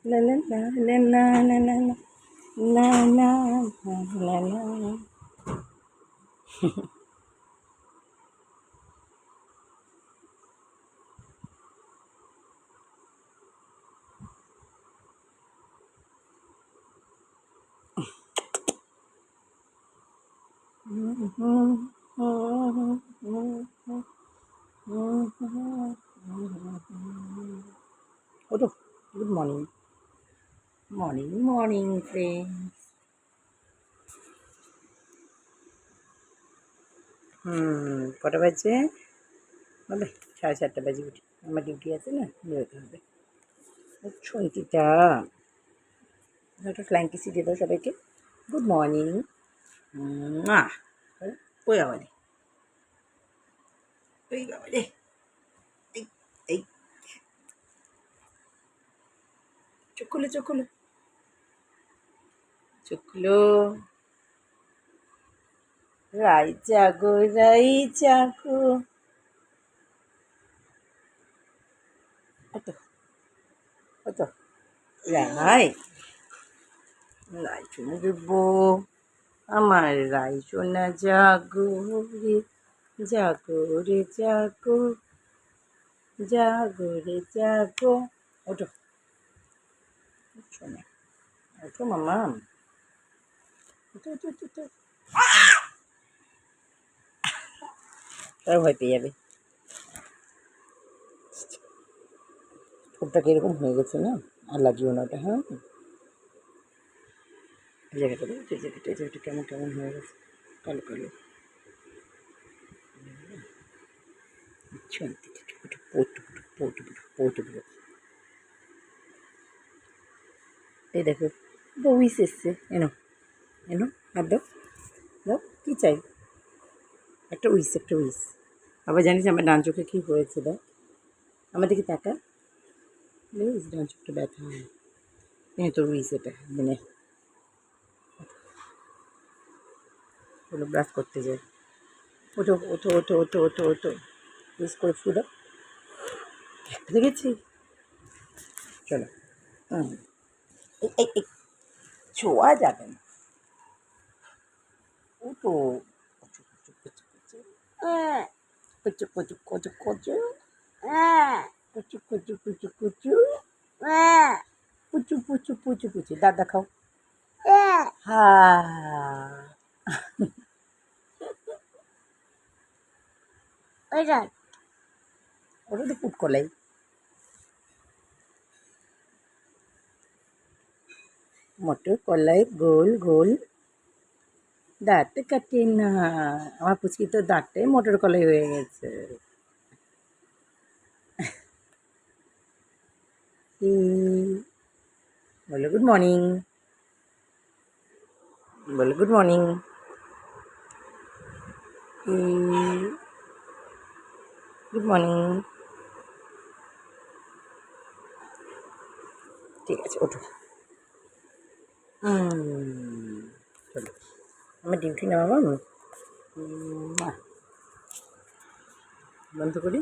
La la la la la la la la la la la la la. ওঠো, good morning, morning morning friend. কটা বাজছে বলে? 7:30 বাজে উঠি, আমার ডিউটি আছে না, বেরোতে হবে। ছন্তিটা একটা ফ্লাইং কিসি দিয়ে দাও সবাইকে। Good morning. ওই বাবা রে, ওই বাবা রে, এই এই চোখ খুলো, চোখ খুলো, চোখ খুলো। রাই জাগো, রাই জাগো। কত কত রাই, রাই শোনা দেবো, আমার রাই শোনা জাগো রে, জাগো রে জাগো, জাগো রে জাগো। ওঠো শোনা, ওঠো মামা, ওঠো ওঠো ওঠো ওঠো। তারা ভয় পেয়ে যাবে। ঠোঁটটা কিরকম হয়ে গেছে না, আর লাগিও না ওটা। হ্যাঁ, এই জায়গাটা দেখো, এই জায়গাটা, এই জায়গাটা কেমন কেমন হয়ে গেছে, কালো কালো। ছন্তি থেকে ওটা পটু পুটু পটু পুটু পটু পুটু। এই দেখো, উইস এসছে, এনো এনো, হাত দাও, দাও, কী চাই? একটা উইস, একটা উইস। আবার জানিস আমার ডান চোখে কী হয়েছে? দেখ আমার দিকে তাকা, প্লিজ। ডান চোখটা ব্যথা হয়, তোর উইস এটা মানে হলো, ব্রাশ করতে যায়। ওঠো ওঠো ওঠো ওঠো ওঠো ওঠো, উইস করে ফুলো, দেখেছি। চলো, এই এই এই, ছোঁয়া যাবে না, ওঠো। কচু কচু কচু কচু, কচু কচু কচু কচু, কুচু কুচু কুচু কুচু, পুচু পুচু পুচু পুচু। দাদা খাও। হা, ওটা তো পুট কলাই। মটর কলাই গোল গোল, দাঁত কাটে না। আমার পুচকি তো দাঁতটাই মটর কলাই হয়ে গেছে। বলো গুড মর্নিং, বলো গুড মর্নিং। Good morning. ঠিক আছে, ওঠো। চলো, আমার ডিউটি নেওয়া বন্ধ করি।